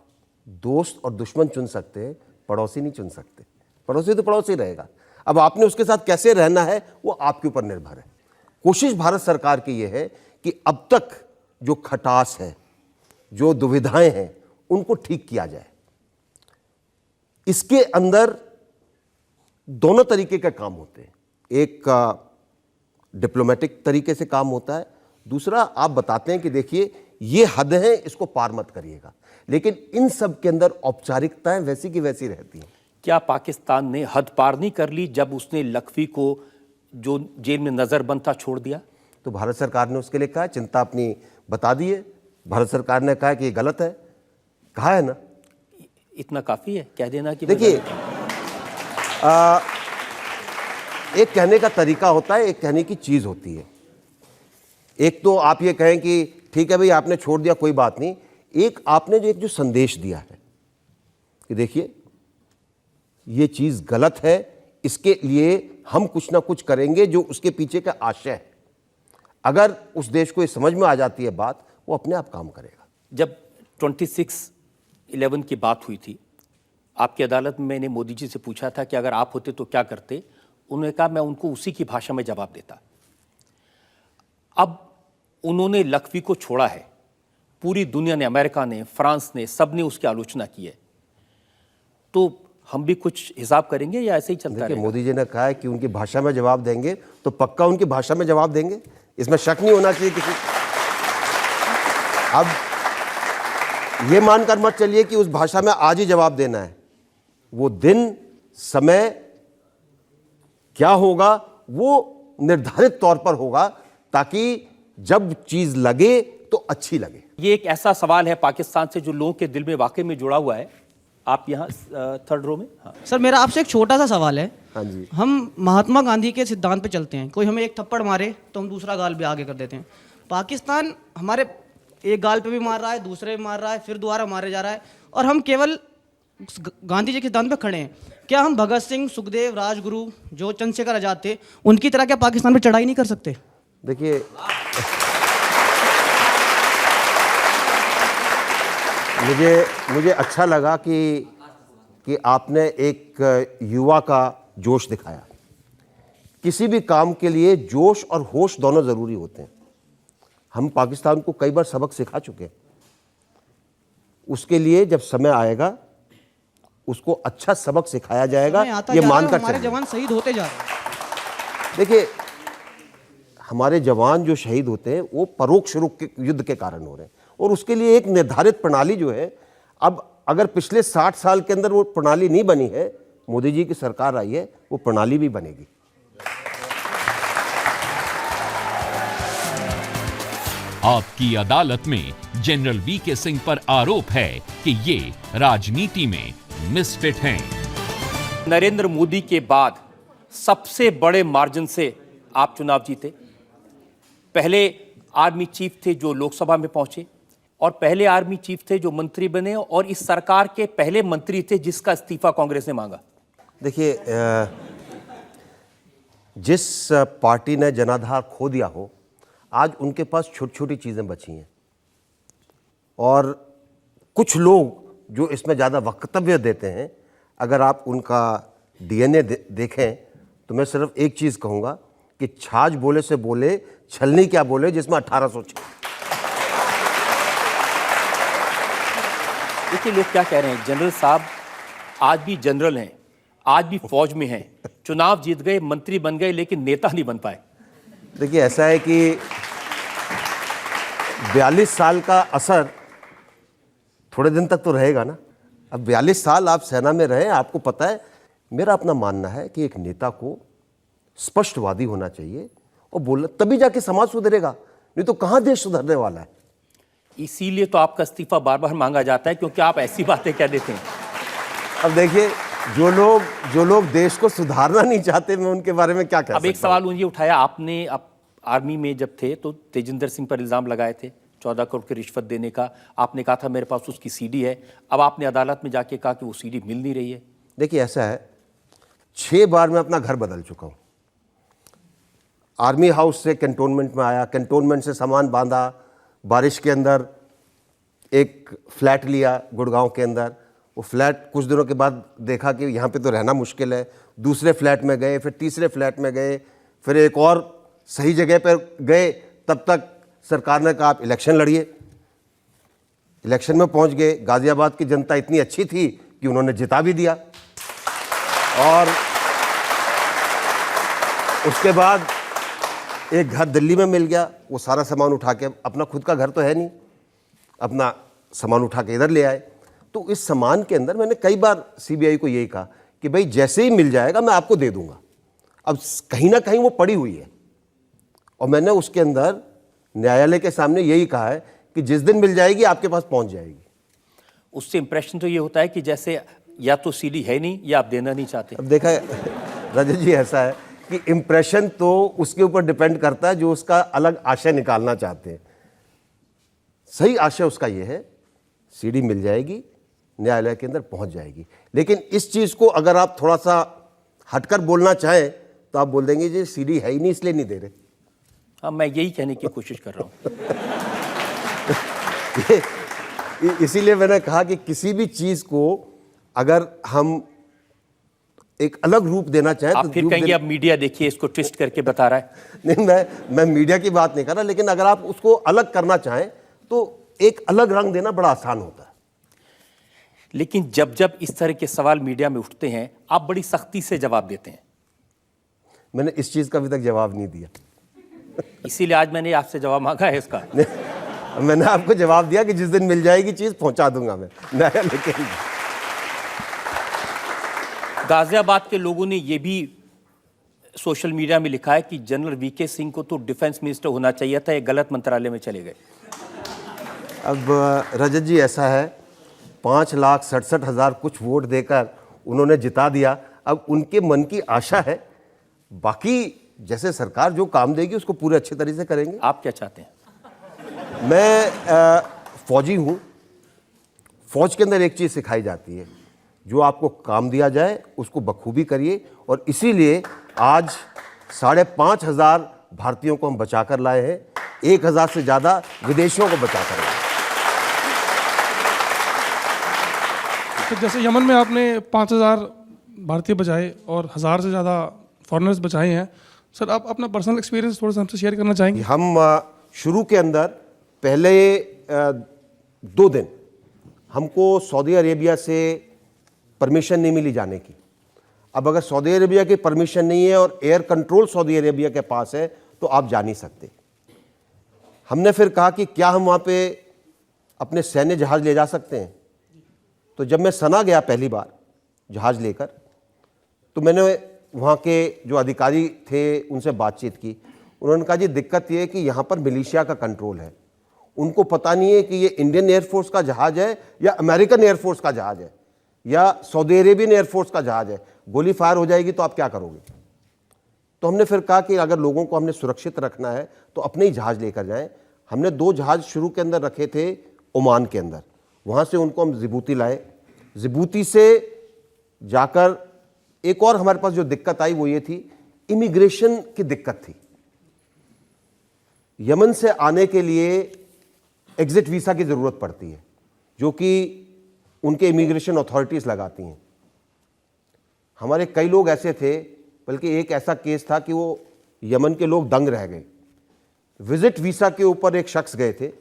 दोस्त और दुश्मन चुन सकते हैं, पड़ोसी नहीं चुन सकते। पड़ोसी तो पड़ोसी रहेगा। अब आपने उसके साथ कैसे रहना है वो आपके ऊपर निर्भर है। कोशिश भारत सरकार की यह है कि अब तक जो खटास है, जो दुविधाएं हैं, उनको ठीक किया जाए। इसके अंदर दोनों तरीके के काम होते हैं। एक डिप्लोमेटिक तरीके से काम होता है, दूसरा आप बताते हैं कि देखिए ये हद है, इसको पार मत करिएगा। लेकिन इन सब के अंदर औपचारिकताएं वैसी की वैसी रहती हैं। क्या पाकिस्तान ने हद पार नहीं कर ली जब उसने लखवी को जो जेल में नजरबंद था छोड़ दिया? तो भारत सरकार ने उसके लिए कहा, चिंता अपनी बता दी है। भारत सरकार ने कहा कि ये गलत है, कहा है ना। इतना काफी है कह देना कि देखिए एक कहने का तरीका होता है, एक कहने की चीज होती है। एक तो आप ये कहें कि ठीक है भाई आपने छोड़ दिया कोई बात नहीं, एक आपने जो संदेश दिया है कि देखिए ये चीज गलत है, इसके लिए हम कुछ ना कुछ करेंगे, जो उसके पीछे का आशय है। अगर उस देश को ये समझ में आ जाती है बात, वो अपने आप काम करेगा। जब 26/11 की बात हुई थी, आपकी अदालत में मैंने मोदी जी से पूछा था कि अगर आप होते तो क्या करते। उन्होंने कहा मैं उनको उसी की भाषा में जवाब देता। अब उन्होंने लखवी को छोड़ा है, पूरी दुनिया ने, अमेरिका ने, फ्रांस ने, सब ने उसकी आलोचना की है, तो हम भी कुछ हिसाब करेंगे या ऐसे ही चलता रहेगा? मोदी जी ने कहा है कि उनकी भाषा में जवाब देंगे, तो पक्का उनकी भाषा में जवाब देंगे। इसमें शक नहीं होना चाहिए किसी। अब ये मानकर मत चलिए कि उस भाषा में आज ही जवाब देना है। वो दिन समय क्या होगा वो निर्धारित तौर पर होगा, ताकि जब चीज लगे तो अच्छी लगे। ये एक ऐसा सवाल है पाकिस्तान से जो लोगों के दिल में वाकई में जुड़ा हुआ है। आप यहाँ थर्ड रो में। हाँ सर, मेरा आपसे एक छोटा सा सवाल है। हाँ जी। हम महात्मा गांधी के सिद्धांत पे चलते हैं, कोई हमें एक थप्पड़ मारे तो हम दूसरा गाल भी आगे कर देते हैं। पाकिस्तान हमारे एक गाल पे भी मार रहा है, दूसरे भी मार रहा है, फिर दोबारा मारे जा रहा है, और हम केवल गांधी जी के सिद्धांत पे खड़े हैं। क्या हम भगत सिंह, सुखदेव, राजगुरु, जो चंद्रशेखर आजाद थे, उनकी तरह क्या पाकिस्तान पे चढ़ाई नहीं कर सकते? देखिए, मुझे अच्छा लगा कि आपने एक युवा का जोश दिखाया। किसी भी काम के लिए जोश और होश दोनों ज़रूरी होते हैं। हम पाकिस्तान को कई बार सबक सिखा चुके हैं। उसके लिए जब समय आएगा उसको अच्छा सबक सिखाया जाएगा, ये मानकर हमारे चलिए। जवान शहीद होते जा रहे हैं। देखिए, हमारे जवान जो शहीद होते हैं वो परोक्ष युद्ध के कारण हो रहे हैं, और उसके लिए एक निर्धारित प्रणाली जो है, अब अगर पिछले 60 साल के अंदर वो प्रणाली नहीं बनी है, मोदी जी की सरकार आई है, वो प्रणाली भी बनेगी। आपकी अदालत में जनरल वीके सिंह पर आरोप है कि ये राजनीति में मिसफिट हैं। नरेंद्र मोदी के बाद सबसे बड़े मार्जिन से आप चुनाव जीते। पहले आर्मी चीफ थे जो लोकसभा में पहुंचे, और पहले आर्मी चीफ थे जो मंत्री बने, और इस सरकार के पहले मंत्री थे जिसका इस्तीफा कांग्रेस ने मांगा। देखिए, जिस पार्टी ने जनाधार खो दिया हो, आज उनके पास छोटी छोटी चीज़ें बची हैं, और कुछ लोग जो इसमें ज़्यादा वक्तव्य देते हैं, अगर आप उनका डीएनए देखें तो मैं सिर्फ एक चीज़ कहूँगा कि छाछ बोले से बोले, छलनी क्या बोले, जिसमें 1806। देखिए, लोग क्या कह रहे हैं, जनरल साहब आज भी जनरल हैं, आज भी फौज में हैं, चुनाव जीत गए, मंत्री बन गए, लेकिन नेता नहीं बन पाए। देखिए, ऐसा है कि 42 साल का असर थोड़े दिन तक तो रहेगा ना। अब 42 साल आप सेना में रहे, आपको पता है। मेरा अपना मानना है कि एक नेता को स्पष्टवादी होना चाहिए और बोलना, तभी जाके समाज सुधरेगा, नहीं तो कहाँ देश सुधरने वाला है। इसीलिए तो आपका इस्तीफा बार बार मांगा जाता है, क्योंकि आप ऐसी बातें कह देते हैं। अब देखिए, जो लोग देश को सुधारना नहीं चाहते, मैं उनके बारे में क्या कह सकता हूं। अब एक सवाल मुझे उठाया आपने, आप आर्मी में जब थे तो तेजिंदर सिंह पर इल्ज़ाम लगाए थे 14 करोड़ की रिश्वत देने का। आपने कहा था मेरे पास उसकी सीडी है। अब आपने अदालत में जाके कहा कि वो सीडी मिल नहीं रही है। देखिए, ऐसा है, 6 बार मैं अपना घर बदल चुका हूँ। आर्मी हाउस से कैंटोनमेंट में आया, कैंटोनमेंट से सामान बांधा, बारिश के अंदर एक फ्लैट लिया गुड़गांव के अंदर। वो फ्लैट कुछ दिनों के बाद देखा कि यहाँ पे तो रहना मुश्किल है, दूसरे फ्लैट में गए, फिर तीसरे फ्लैट में गए, फिर एक और सही जगह पर गए। तब तक सरकार ने कहा आप इलेक्शन लड़िए। इलेक्शन में पहुँच गए। गाज़ियाबाद की जनता इतनी अच्छी थी कि उन्होंने जिता भी दिया, और उसके बाद एक घर दिल्ली में मिल गया। वो सारा सामान उठा के, अपना खुद का घर तो है नहीं, अपना सामान उठा के इधर ले आए। तो इस सामान के अंदर मैंने कई बार सीबीआई को यही कहा कि भाई जैसे ही मिल जाएगा मैं आपको दे दूंगा। अब कहीं ना कहीं वो पड़ी हुई है, और मैंने उसके अंदर न्यायालय के सामने यही कहा है कि जिस दिन मिल जाएगी आपके पास पहुंच जाएगी। उससे इंप्रेशन तो ये होता है कि जैसे या तो सीडी है नहीं या आप देना नहीं चाहते। अब देखा रजत जी, ऐसा है कि इम्प्रेशन तो उसके ऊपर डिपेंड करता है जो उसका अलग आशय निकालना चाहते हैं। सही आशय उसका ये है, सीडी मिल जाएगी, न्यायालय के अंदर पहुंच जाएगी। लेकिन इस चीज़ को अगर आप थोड़ा सा हटकर बोलना चाहें तो आप बोल देंगे जी सीडी है ही नहीं इसलिए नहीं दे रहे। हाँ, मैं यही कहने की कोशिश कर रहा हूँ। इसीलिए मैंने कहा कि किसी भी चीज़ को अगर हम एक अलग रूप देना चाहें आप तो फिर कहेंगे अब मीडिया देखिए इसको ट्विस्ट करके बता रहा है। नहीं, मैं मीडिया की बात नहीं कर रहा, लेकिन अगर आप उसको अलग करना चाहें तो एक अलग रंग देना बड़ा आसान होता है। लेकिन जब जब इस तरह के सवाल मीडिया में उठते हैं, आप बड़ी सख्ती से जवाब देते हैं। मैंने इस चीज़ का अभी तक जवाब नहीं दिया। इसीलिए आज मैंने आपसे जवाब मांगा है इसका। मैंने आपको जवाब दिया कि जिस दिन मिल जाएगी चीज पहुंचा दूंगा मैं। लेकिन गाजियाबाद के लोगों ने यह भी सोशल मीडिया में लिखा है कि जनरल वीके सिंह को तो डिफेंस मिनिस्टर होना चाहिए था, ये गलत मंत्रालय में चले गए। अब रजत जी ऐसा है, 5,67,000 कुछ वोट देकर उन्होंने जिता दिया। अब उनके मन की आशा है, बाकी जैसे सरकार जो काम देगी उसको पूरे अच्छे तरीके से करेंगे। आप क्या चाहते हैं? मैं फौजी हूँ। फौज के अंदर एक चीज़ सिखाई जाती है, जो आपको काम दिया जाए उसको बखूबी करिए, और इसीलिए आज 5,500 भारतीयों को हम बचाकर लाए हैं, 1,000 से ज़्यादा विदेशियों को बचाकर लाए। तो जैसे यमन में आपने 5,000 भारतीय बचाए और 1,000 से ज़्यादा फॉरेनर्स बचाए हैं, सर आप अपना पर्सनल एक्सपीरियंस थोड़ा सा हमसे शेयर करना चाहेंगे? हम शुरू के अंदर पहले 2 दिन हमको सऊदी अरेबिया से परमिशन नहीं मिली जाने की। अब अगर सऊदी अरेबिया की परमिशन नहीं है और एयर कंट्रोल सऊदी अरेबिया के पास है तो आप जा नहीं सकते। हमने फिर कहा कि क्या हम वहाँ पे अपने सैन्य जहाज़ ले जा सकते हैं। तो जब मैं सना गया पहली बार जहाज़ लेकर, तो मैंने वहाँ के जो अधिकारी थे उनसे बातचीत की। उन्होंने कहा जी दिक्कत ये है कि यहाँ पर मिलिशिया का कंट्रोल है, उनको पता नहीं है कि ये इंडियन एयरफोर्स का जहाज़ है या अमेरिकन एयरफोर्स का जहाज़ है या सऊदी अरेबियन एयरफोर्स का जहाज़ है, गोली फायर हो जाएगी तो आप क्या करोगे। तो हमने फिर कहा कि अगर लोगों को हमने सुरक्षित रखना है तो अपने ही जहाज़ लेकर जाएं। हमने 2 जहाज़ शुरू के अंदर रखे थे ओमान के अंदर, वहाँ से उनको हम जिबूती लाए। जिबूती से जाकर एक और हमारे पास जो दिक्कत आई वो ये थी, इमिग्रेशन की दिक्कत थी। यमन से आने के लिए एग्जिट वीज़ा की ज़रूरत पड़ती है, जो कि उनके इमिग्रेशन अथॉरिटीज़ लगाती हैं। हमारे कई लोग ऐसे थे, बल्कि एक ऐसा केस था कि वो यमन के लोग दंग रह गए। विजिट वीज़ा के ऊपर एक शख्स गए थे,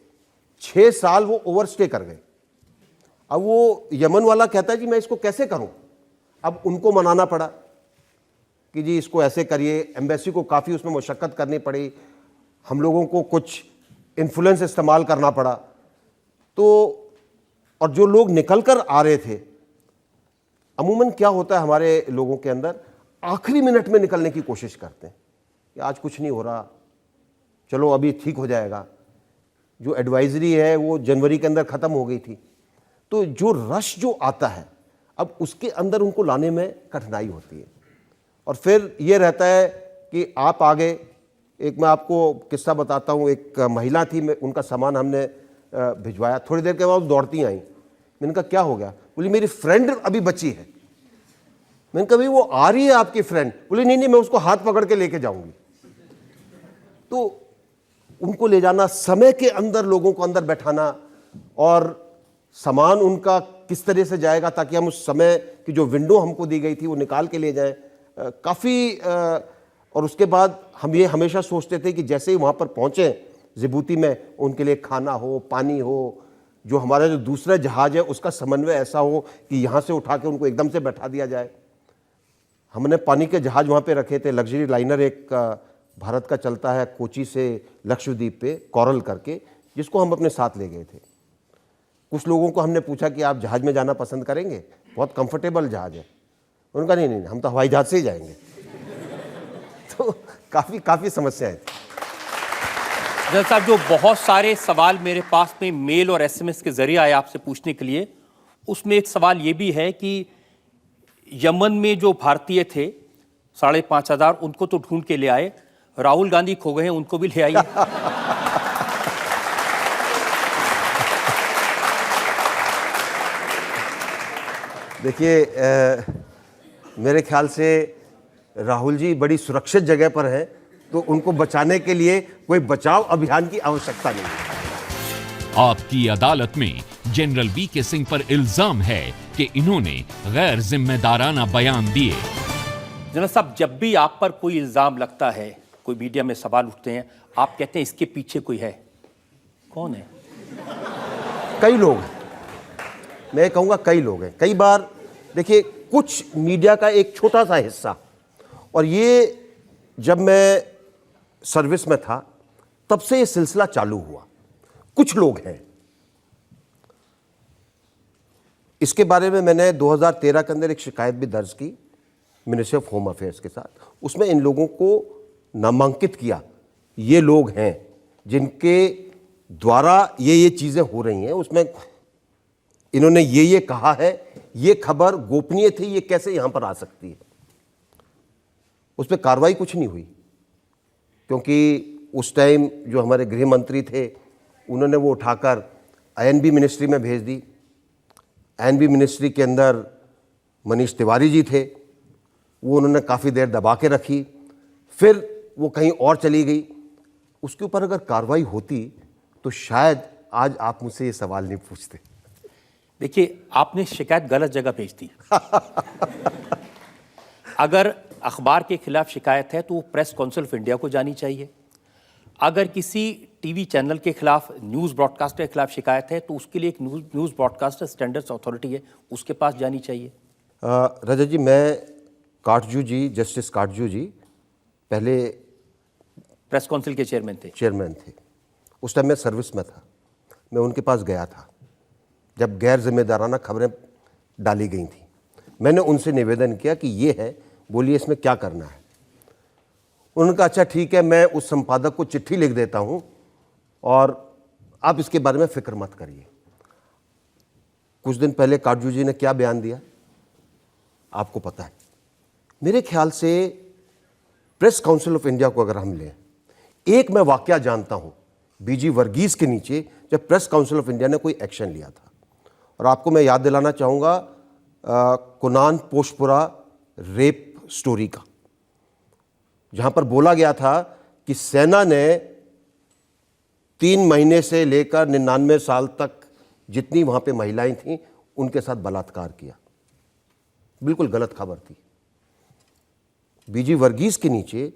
6 साल वो ओवरस्टे कर गए। अब वो यमन वाला कहता है जी मैं इसको कैसे करूं। अब उनको मनाना पड़ा कि जी इसको ऐसे करिए। एम्बेसी को काफ़ी उसमें मशक्क़त करनी पड़ी, हम लोगों को कुछ इन्फ्लुएंस इस्तेमाल करना पड़ा। तो और जो लोग निकल कर आ रहे थे, अमूमन क्या होता है हमारे लोगों के अंदर, आखिरी मिनट में निकलने की कोशिश करते हैं कि आज कुछ नहीं हो रहा, चलो अभी ठीक हो जाएगा। जो एडवाइजरी है वो जनवरी के अंदर ख़त्म हो गई थी। तो जो रश जो आता है, अब उसके अंदर उनको लाने में कठिनाई होती है। और फिर ये रहता है कि आप आगे, एक मैं आपको किस्सा बताता हूँ। एक महिला थी, मैं उनका सामान हमने भिजवाया, थोड़ी देर के बाद दौड़ती आई। मैंने कहा क्या हो गया? बोली मेरी फ्रेंड अभी बची है। मैंने कहा भाई वो आ रही है आपकी फ्रेंड? बोली नहीं नहीं मैं उसको हाथ पकड़ के लेके जाऊंगी। तो उनको ले जाना, समय के अंदर लोगों को अंदर बैठाना, और सामान उनका किस तरह से जाएगा ताकि हम उस समय की जो विंडो हमको दी गई थी वो निकाल के ले जाएं, काफ़ी। और उसके बाद हम ये हमेशा सोचते थे कि जैसे ही वहाँ पर पहुँचें जिबूती में, उनके लिए खाना हो, पानी हो, जो हमारा जो दूसरा जहाज़ है उसका समन्वय ऐसा हो कि यहाँ से उठा के उनको एकदम से बैठा दिया जाए। हमने पानी के जहाज़ वहाँ पे रखे थे। लग्जरी लाइनर एक भारत का चलता है कोची से लक्षद्वीप पे, कोरल करके, जिसको हम अपने साथ ले गए थे। कुछ लोगों को हमने पूछा कि आप जहाज़ में जाना पसंद करेंगे, बहुत कंफर्टेबल जहाज़ है। उनका नहीं हम तो हवाई जहाज़ से ही जाएंगे। तो काफ़ी समस्याएं थी। जनरल साहब, जो बहुत सारे सवाल मेरे पास में मेल और SMS के जरिए आए आपसे पूछने के लिए, उसमें एक सवाल ये भी है कि यमन में जो भारतीय थे 5,500, उनको तो ढूंढ के ले आए, राहुल गांधी खो गए हैं, उनको भी ले आइए। देखिए, मेरे ख्याल से राहुल जी बड़ी सुरक्षित जगह पर है, तो उनको बचाने के लिए कोई बचाव अभियान की आवश्यकता नहीं है। आपकी अदालत में जनरल वीके सिंह पर इल्जाम है कि इन्होंने गैर जिम्मेदाराना बयान दिए। जनरल साहब, जब भी आप पर कोई इल्जाम लगता है, कोई मीडिया में सवाल उठते हैं, आप कहते हैं इसके पीछे कोई है। कौन है? कई लोग हैं, मैं कहूँगा कई लोग हैं। कई बार देखिए, कुछ मीडिया का एक छोटा सा हिस्सा, और ये जब मैं सर्विस में था तब से ये सिलसिला चालू हुआ। कुछ लोग हैं, इसके बारे में मैंने 2013 के अंदर एक शिकायत भी दर्ज की मिनिस्ट्री ऑफ होम अफेयर्स के साथ। उसमें इन लोगों को नामांकित किया, ये लोग हैं जिनके द्वारा ये चीज़ें हो रही हैं। उसमें इन्होंने ये कहा है, ये खबर गोपनीय थी, ये कैसे यहां पर आ सकती है। उस पर कार्रवाई कुछ नहीं हुई, क्योंकि उस टाइम जो हमारे गृह मंत्री थे उन्होंने वो उठाकर आईएनबी मिनिस्ट्री में भेज दी। आईएनबी मिनिस्ट्री के अंदर मनीष तिवारी जी थे, वो उन्होंने काफ़ी देर दबा के रखी, फिर वो कहीं और चली गई। उसके ऊपर अगर कार्रवाई होती तो शायद आज आप मुझसे ये सवाल नहीं पूछते। देखिए, आपने शिकायत गलत जगह भेज दी। अगर अखबार के खिलाफ शिकायत है तो वो प्रेस काउंसिल ऑफ इंडिया को जानी चाहिए। अगर किसी टीवी चैनल के खिलाफ, न्यूज़ ब्रॉडकास्टर के खिलाफ शिकायत है तो उसके लिए एक न्यूज़ ब्रॉडकास्टर स्टैंडर्ड्स अथॉरिटी है, उसके पास जानी चाहिए। रजत जी, मैं काटजू जी, जस्टिस काटजू जी पहले प्रेस काउंसिल के चेयरमैन थे। उस टाइम मैं सर्विस में था, मैं उनके पास गया था जब गैर जिम्मेदाराना खबरें डाली गई थी। मैंने उनसे निवेदन किया कि ये है, बोलिए इसमें क्या करना है। उन्होंने कहा अच्छा ठीक है, मैं उस संपादक को चिट्ठी लिख देता हूं और आप इसके बारे में फिक्र मत करिए। कुछ दिन पहले काटजू जी ने क्या बयान दिया आपको पता है। मेरे ख्याल से प्रेस काउंसिल ऑफ इंडिया को अगर हम लें, एक मैं वाकया जानता हूं बीजी वर्गीस के नीचे, जब प्रेस काउंसिल ऑफ इंडिया ने कोई एक्शन लिया था। और आपको मैं याद दिलाना चाहूँगा कुनान पोशपुरा रेप स्टोरी का, जहाँ पर बोला गया था कि सेना ने 3 महीने से लेकर 99 साल तक जितनी वहाँ पे महिलाएं थीं उनके साथ बलात्कार किया। बिल्कुल गलत खबर थी। बीजी वर्गीस के नीचे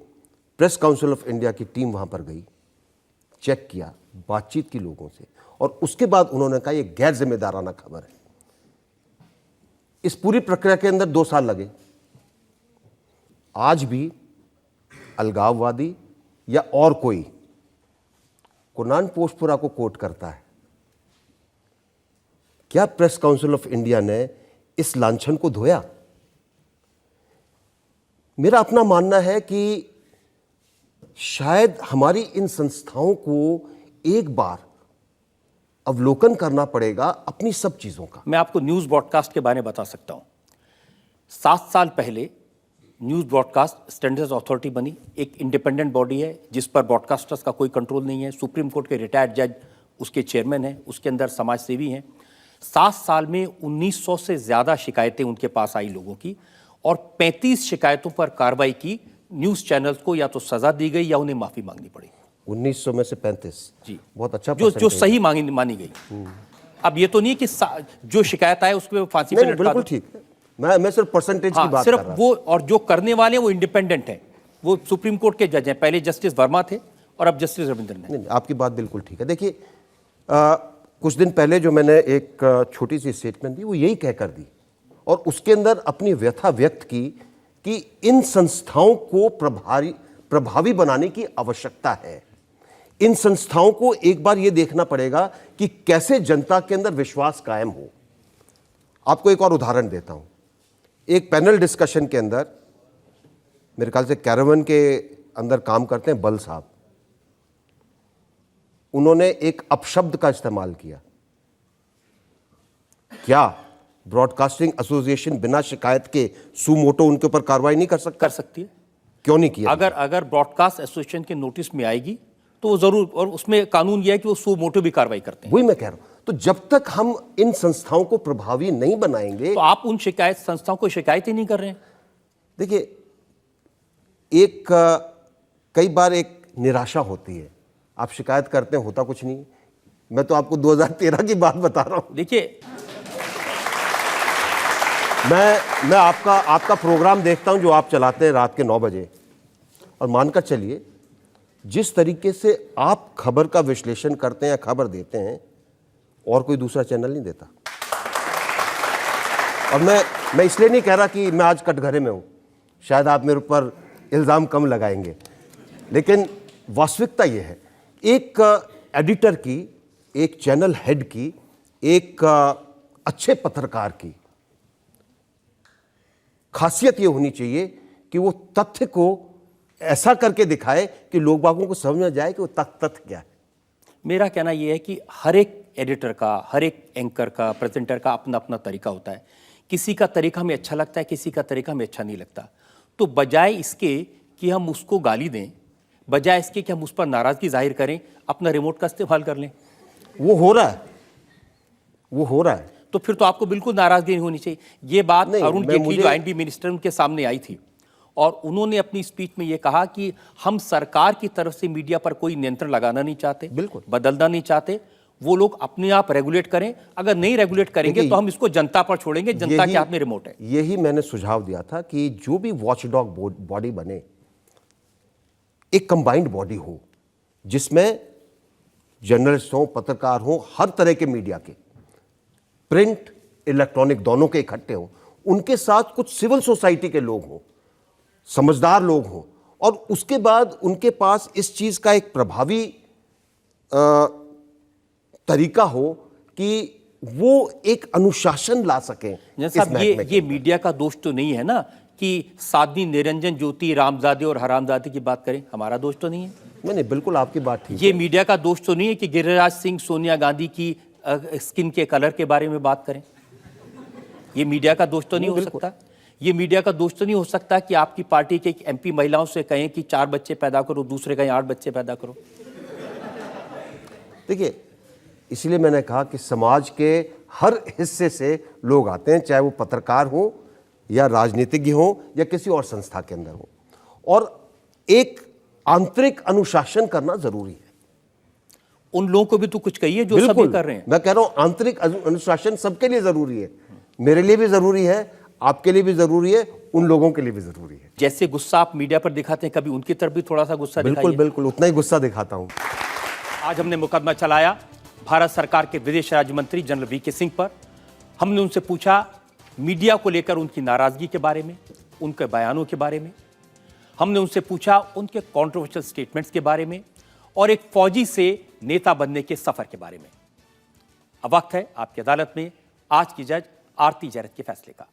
प्रेस काउंसिल ऑफ इंडिया की टीम वहाँ पर गई, चेक किया, बातचीत की लोगों से, और उसके बाद उन्होंने कहा यह गैर जिम्मेदाराना खबर है। इस पूरी प्रक्रिया के अंदर 2 साल लगे। आज भी अलगाववादी या और कोई कुनान पोशपुरा को कोट करता है। क्या प्रेस काउंसिल ऑफ इंडिया ने इस लांछन को धोया? मेरा अपना मानना है कि शायद हमारी इन संस्थाओं को एक बार अवलोकन करना पड़ेगा अपनी सब चीजों का। मैं आपको न्यूज़ ब्रॉडकास्ट के बारे में बता सकता हूं। 7 साल पहले न्यूज़ ब्रॉडकास्ट स्टैंडर्ड्स अथॉरिटी बनी, एक इंडिपेंडेंट बॉडी है जिस पर ब्रॉडकास्टर्स का कोई कंट्रोल नहीं है। सुप्रीम कोर्ट के रिटायर्ड जज उसके चेयरमैन हैं, उसके अंदर समाजसेवी हैं। 7 साल में 1900 से ज़्यादा शिकायतें उनके पास आई लोगों की, और 35 शिकायतों पर कार्रवाई की। न्यूज़ चैनल्स को या तो सज़ा दी गई या उन्हें माफ़ी मांगनी पड़ी। 1900 में से 35 जी, बहुत अच्छा जो सही मानी गई। अब ये तो नहीं कि जो शिकायत आए उसको फांसी पे लटका दो। बिल्कुल ठीक है, मैं सिर्फ परसेंटेज की बात सिर्फ कर रहा वो, और जो करने वाले हैं वो इंडिपेंडेंट हैं, वो सुप्रीम कोर्ट के जज हैं। पहले जस्टिस वर्मा थे और अब जस्टिस रविंद्रन हैं। नहीं, आपकी बात बिल्कुल ठीक है। देखिए, कुछ दिन पहले जो मैंने एक छोटी सी स्टेटमेंट दी वो यही कहकर दी, और उसके अंदर अपनी व्यथा व्यक्त की कि इन संस्थाओं को प्रभावी बनाने की आवश्यकता है। इन संस्थाओं को एक बार यह देखना पड़ेगा कि कैसे जनता के अंदर विश्वास कायम हो। आपको एक और उदाहरण देता हूं। एक पैनल डिस्कशन के अंदर, मेरे ख्याल से कैरावन के अंदर काम करते हैं बल साहब, उन्होंने एक अपशब्द का इस्तेमाल किया। क्या ब्रॉडकास्टिंग एसोसिएशन बिना शिकायत के सुमोटो उनके ऊपर कार्रवाई नहीं कर सकती है? क्यों नहीं किया? अगर ब्रॉडकास्ट एसोसिएशन के नोटिस में आएगी तो वो जरूर, और उसमें कानून यह है कि वो सुमोटो भी कार्रवाई करते हैं। वही मैं कह रहा हूं। तो जब तक हम इन संस्थाओं को प्रभावी नहीं बनाएंगे, तो आप उन संस्थाओं को शिकायत ही नहीं कर रहे हैं। देखिए, कई बार एक निराशा होती है, आप शिकायत करते हैं, होता कुछ नहीं। मैं तो आपको 2013 की बात बता रहा हूं। देखिए, मैं आपका प्रोग्राम देखता हूं जो आप चलाते हैं रात के 9 बजे, और मानकर चलिए जिस तरीके से आप खबर का विश्लेषण करते हैं या खबर देते हैं, और कोई दूसरा चैनल नहीं देता। और मैं इसलिए नहीं कह रहा कि मैं आज कटघरे में हूं, शायद आप मेरे ऊपर इल्ज़ाम कम लगाएंगे, लेकिन वास्तविकता ये है, एक एडिटर की, एक चैनल हेड की, एक अच्छे पत्रकार की खासियत ये होनी चाहिए कि वो तथ्य को ऐसा करके दिखाए कि लोग बागों को समझ में जाए कि वो तथ्य क्या है। मेरा कहना यह है कि हर एक एडिटर का, हर एक एंकर का, प्रेजेंटर का अपना अपना तरीका होता है। किसी का तरीका हमें अच्छा लगता है, किसी का तरीका हमें अच्छा नहीं लगता। तो बजाय इसके कि हम उसको गाली दें, बजाय इसके कि हम उस पर नाराजगी जाहिर करें, अपना रिमोट का इस्तेमाल कर लें। वो हो रहा है, वो हो रहा है। तो फिर तो आपको बिल्कुल नाराजगी नहीं होनी चाहिए। ये बात नहीं, अरुण मैं जेटली मुझे- जो आईएनबी मिनिस्टर उनके सामने आई थी और उन्होंने अपनी स्पीच में ये कहा कि हम सरकार की तरफ से मीडिया पर कोई नियंत्रण लगाना नहीं चाहते, बिल्कुल। बदलना नहीं चाहते। वो लोग अपने आप रेगुलेट करें, अगर नहीं रेगुलेट करेंगे तो हम इसको जनता पर छोड़ेंगे, जनता के हाथ में रिमोट है। यही मैंने सुझाव दिया था कि जो भी वॉचडॉग बॉडी बने, एक कंबाइंड बॉडी हो जिसमें जर्नलिस्ट हो, पत्रकार हो, हर तरह के मीडिया के, प्रिंट इलेक्ट्रॉनिक दोनों के इकट्ठे हों, उनके साथ कुछ सिविल सोसाइटी के लोग हों, समझदार लोग हों, और उसके बाद उनके पास इस चीज का एक प्रभावी तरीका हो कि वो एक अनुशासन ला सकें। इस साहब महकमे के। ये मीडिया का दोष तो नहीं है ना कि साध्वी निरंजन ज्योति रामजादे और हरामजादे की बात करें, हमारा दोष तो नहीं है। नहीं, बिल्कुल आपकी बात ठीक ये मीडिया का दोष तो नहीं है कि गिरिराज सिंह सोनिया गांधी की स्किन के कलर के बारे में बात करें। ये मीडिया का दोष तो नहीं हो सकता। ये मीडिया का दोष तो नहीं हो सकता कि आपकी पार्टी के एक एमपी महिलाओं से कहें कि 4 बच्चे पैदा करो, दूसरे कहें 8 बच्चे पैदा करो। देखिए, इसलिए मैंने कहा कि समाज के हर हिस्से से लोग आते हैं, चाहे वो पत्रकार हो या राजनीतिज्ञ हो या किसी और संस्था के अंदर हो, और एक आंतरिक अनुशासन करना जरूरी है। उन लोगों को भी तो कुछ कहिए जो सभी कर रहे हैं। मैं कह रहा हूं आंतरिक अनुशासन सबके लिए जरूरी है, मेरे लिए भी जरूरी है, आपके लिए भी जरूरी है, उन लोगों के लिए भी जरूरी है। जैसे गुस्सा आप मीडिया पर दिखाते हैं, कभी उनकी तरफ भी थोड़ा सा गुस्सा बिल्कुल दिखाइए। बिल्कुल उतना ही गुस्सा दिखाता हूं। आज हमने मुकदमा चलाया भारत सरकार के विदेश राज्य मंत्री जनरल वीके सिंह पर। हमने उनसे पूछा मीडिया को लेकर उनकी नाराजगी के बारे में, उनके बयानों के बारे में। हमने उनसे पूछा उनके कंट्रोवर्शियल स्टेटमेंट्स के बारे में और एक फौजी से नेता बनने के सफर के बारे में। अब वक्त है आपकी अदालत में आज की जज आरती जैरत के फैसले का।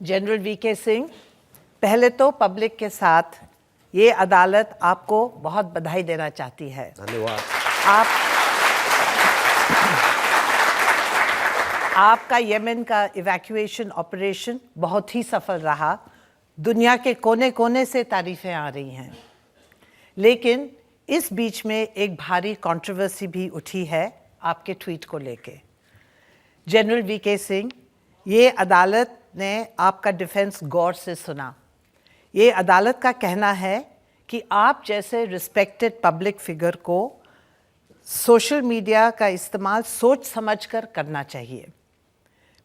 जनरल वीके सिंह, पहले तो पब्लिक के साथ ये अदालत आपको बहुत बधाई देना चाहती है। धन्यवाद। आपका यमन का इवैक्यूएशन ऑपरेशन बहुत ही सफल रहा। दुनिया के कोने कोने से तारीफें आ रही हैं, लेकिन इस बीच में एक भारी कंट्रोवर्सी भी उठी है आपके ट्वीट को लेके। जनरल वीके सिंह, ये अदालत ने आपका डिफेंस गौर से सुना। ये अदालत का कहना है कि आप जैसे रिस्पेक्टेड पब्लिक फिगर को सोशल मीडिया का इस्तेमाल सोच समझकर करना चाहिए।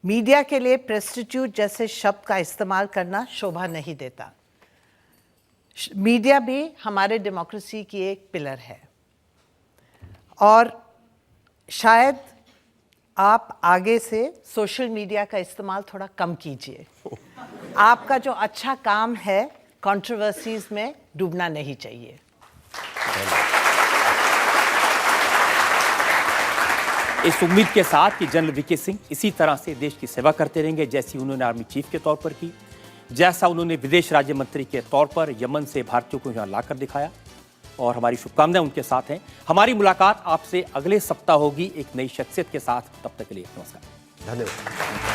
मीडिया के लिए प्रेस्टिट्यूट जैसे शब्द का इस्तेमाल करना शोभा नहीं देता। मीडिया भी हमारे डेमोक्रेसी की एक पिलर है और शायद आप आगे से सोशल मीडिया का इस्तेमाल थोड़ा कम कीजिए। आपका जो अच्छा काम है कंट्रोवर्सीज में डूबना नहीं चाहिए। इस उम्मीद के साथ कि जनरल वीके सिंह इसी तरह से देश की सेवा करते रहेंगे जैसी उन्होंने आर्मी चीफ के तौर पर की, जैसा उन्होंने विदेश राज्य मंत्री के तौर पर यमन से भारतीयों को यहाँ लाकर दिखाया, और हमारी शुभकामनाएं उनके साथ हैं। हमारी मुलाकात आपसे अगले सप्ताह होगी एक नई शख्सियत के साथ। तब तक के लिए नमस्कार। धन्यवाद।